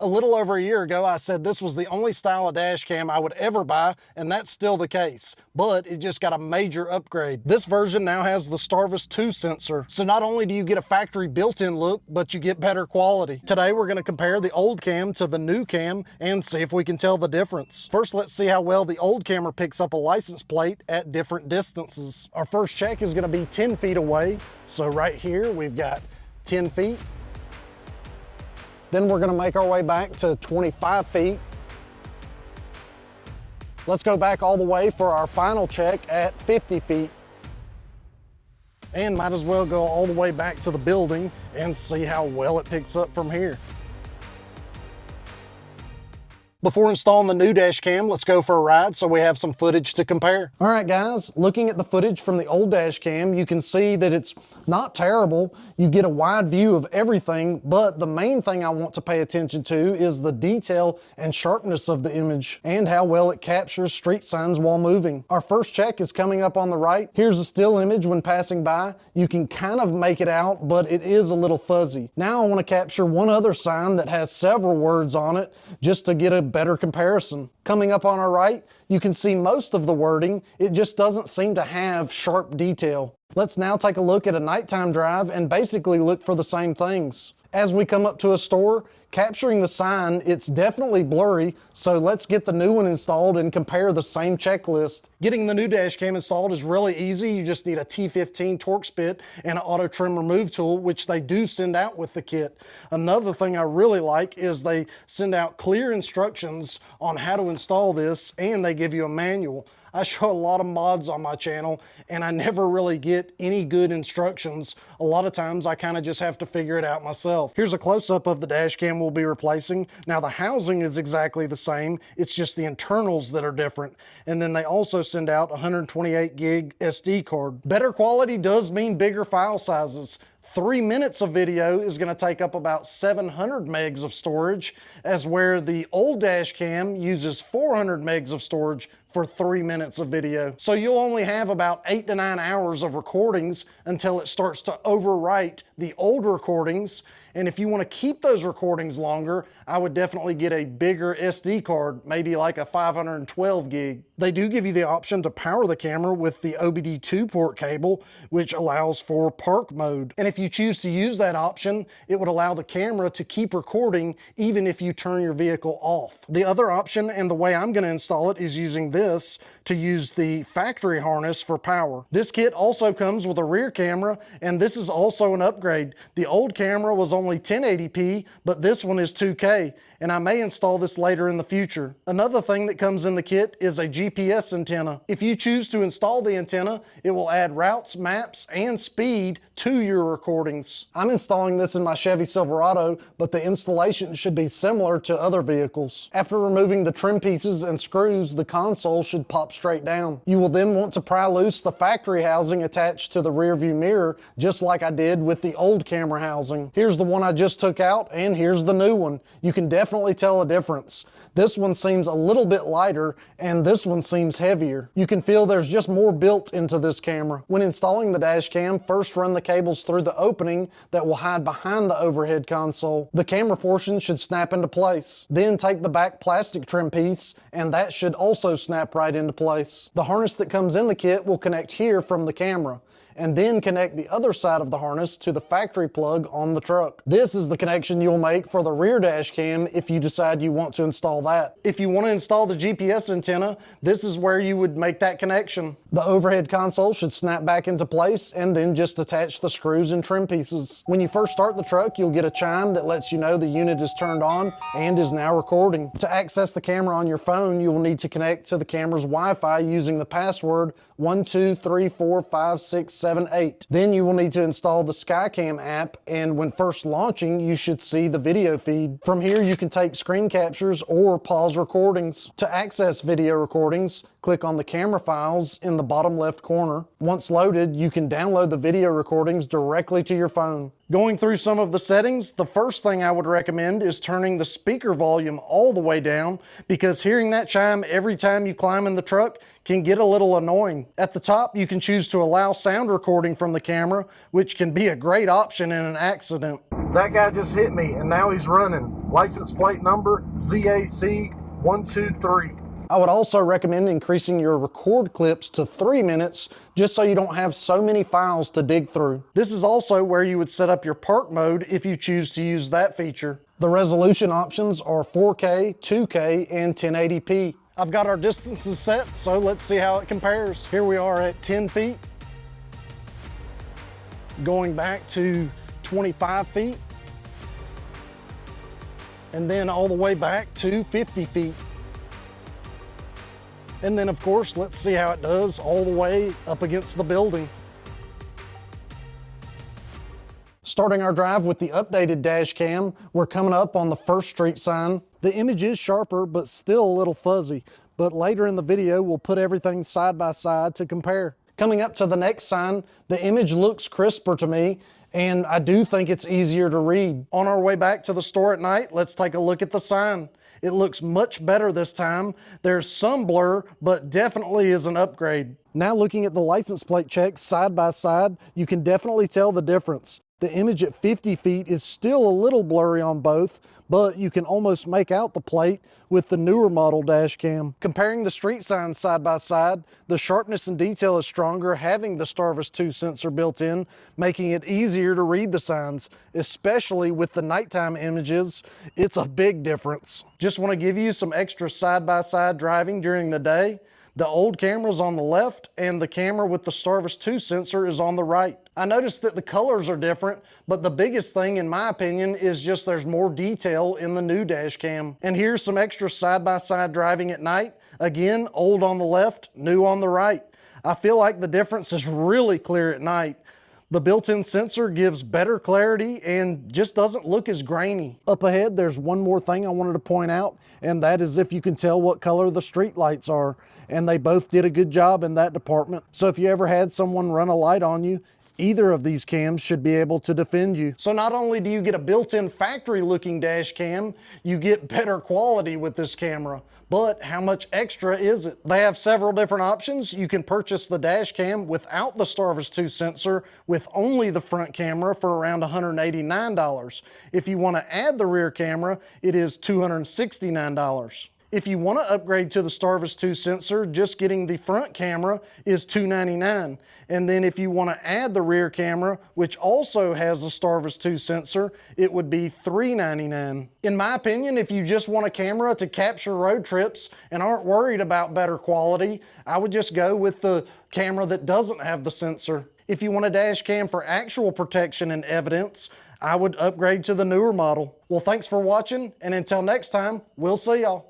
A little over a year ago, I said this was the only style of dash cam I would ever buy, and that's still the case, but it just got a major upgrade. This version now has the Starvis 2 sensor, so not only do you get a factory built-in look, but you get better quality. Today, we're gonna compare the old cam to the new cam and see if we can tell the difference. First, let's see how well the old camera picks up a license plate at different distances. Our first check is gonna be 10 feet away, so right here, we've got 10 feet. Then we're gonna make our way back to 25 feet. Let's go back all the way for our final check at 50 feet. And might as well go all the way back to the building and see how well it picks up from here. Before installing the new dash cam, let's go for a ride so we have some footage to compare. All right, guys, looking at the footage from the old dash cam, you can see that it's not terrible. You get a wide view of everything, but the main thing I want to pay attention to is the detail and sharpness of the image and how well it captures street signs while moving. Our first check is coming up on the right. Here's a still image when passing by. You can kind of make it out, but it is a little fuzzy. Now I want to capture one other sign that has several words on it just to get a better comparison. Coming up on our right, you can see most of the wording. It just doesn't seem to have sharp detail. Let's now take a look at a nighttime drive and basically look for the same things. As we come up to a store, capturing the sign, it's definitely blurry, so let's get the new one installed and compare the same checklist. Getting the new dash cam installed is really easy. You just need a T15 Torx bit and an auto trim remove tool, which they do send out with the kit. Another thing I really like is they send out clear instructions on how to install this, and they give you a manual. I show a lot of mods on my channel and I never really get any good instructions. A lot of times I kind of just have to figure it out myself. Here's a close-up of the dash cam we'll be replacing. Now the housing is exactly the same, it's just the internals that are different. And then they also send out a 128 gig SD card. Better quality does mean bigger file sizes. 3 minutes of video is going to take up about 700 megs of storage, as where the old dash cam uses 400 megs of storage for 3 minutes of video. So you'll only have about 8 to 9 hours of recordings until it starts to overwrite the old recordings. And if you want to keep those recordings longer, I would definitely get a bigger SD card, maybe like a 512 gig. They do give you the option to power the camera with the OBD2 port cable, which allows for park mode. And if you choose to use that option, it would allow the camera to keep recording even if you turn your vehicle off. The other option, and the way I'm going to install it, is using this to use the factory harness for power. This kit also comes with a rear camera, and this is also an upgrade. The old camera was only 1080p, but this one is 2K, and I may install this later in the future. Another thing that comes in the kit is a GPS antenna. If you choose to install the antenna, it will add routes, maps, and speed to your recordings. I'm installing this in my Chevy Silverado, but the installation should be similar to other vehicles. After removing the trim pieces and screws, the console should pop straight down. You will then want to pry loose the factory housing attached to the rear view mirror, just like I did with the old camera housing. Here's the one I just took out, and here's the new one. You can definitely tell a difference. This one seems a little bit lighter, and this one seems heavier. You can feel there's just more built into this camera. When installing the dash cam, first run the cables through the opening that will hide behind the overhead console. The camera portion should snap into place. Then take the back plastic trim piece, and that should also snap right into place. The harness that comes in the kit will connect here from the camera, and then connect the other side of the harness to the factory plug on the truck. This is the connection you'll make for the rear dash cam if you decide you want to install that. If you want to install the GPS antenna, this is where you would make that connection. The overhead console should snap back into place, and then just attach the screws and trim pieces. When you first start the truck, you'll get a chime that lets you know the unit is turned on and is now recording. To access the camera on your phone, you will need to connect to the camera's Wi-Fi using the password 12345678. Then you will need to install the Skycamm app, and when first launching, you should see the video feed. From here, you can take screen captures or pause recordings. To access video recordings, click on the camera files in the bottom left corner. Once loaded, you can download the video recordings directly to your phone. Going through some of the settings, the first thing I would recommend is turning the speaker volume all the way down, because hearing that chime every time you climb in the truck can get a little annoying. At the top, you can choose to allow sound recording from the camera, which can be a great option in an accident. That guy just hit me and now he's running. License plate number ZAC123. I would also recommend increasing your record clips to 3 minutes just so you don't have so many files to dig through. This is also where you would set up your park mode if you choose to use that feature. The resolution options are 4K, 2K, and 1080p. I've got our distances set, so let's see how it compares. Here we are at 10 feet, going back to 25 feet, and then all the way back to 50 feet. And then of course, let's see how it does all the way up against the building. Starting our drive with the updated dash cam, we're coming up on the first street sign. The image is sharper, but still a little fuzzy. But later in the video, we'll put everything side by side to compare. Coming up to the next sign, the image looks crisper to me, and I do think it's easier to read. On our way back to the store at night, let's take a look at the sign. It looks much better this time. There's some blur, but definitely is an upgrade. Now looking at the license plate checks side by side, you can definitely tell the difference. The image at 50 feet is still a little blurry on both, but you can almost make out the plate with the newer model dash cam. Comparing the street signs side by side, the sharpness and detail is stronger having the Starvis 2 sensor built in, making it easier to read the signs, especially with the nighttime images. It's a big difference. Just want to give you some extra side by side driving during the day. The old camera's on the left and the camera with the Starvis 2 sensor is on the right. I noticed that the colors are different, but the biggest thing in my opinion is just there's more detail in the new dash cam. And here's some extra side-by-side driving at night. Again, old on the left, new on the right. I feel like the difference is really clear at night. The built-in sensor gives better clarity and just doesn't look as grainy. Up ahead, there's one more thing I wanted to point out, and that is if you can tell what color the street lights are. And they both did a good job in that department. So if you ever had someone run a light on you, either of these cams should be able to defend you. So not only do you get a built-in factory looking dash cam, you get better quality with this camera. But how much extra is it? They have several different options. You can purchase the dash cam without the Starvis 2 sensor with only the front camera for around $189. If you want to add the rear camera, it is $269. If you want to upgrade to the Starvis 2 sensor, just getting the front camera is $299. And then if you want to add the rear camera, which also has the Starvis 2 sensor, it would be $399. In my opinion, if you just want a camera to capture road trips and aren't worried about better quality, I would just go with the camera that doesn't have the sensor. If you want a dash cam for actual protection and evidence, I would upgrade to the newer model. Well, thanks for watching, and until next time, we'll see y'all.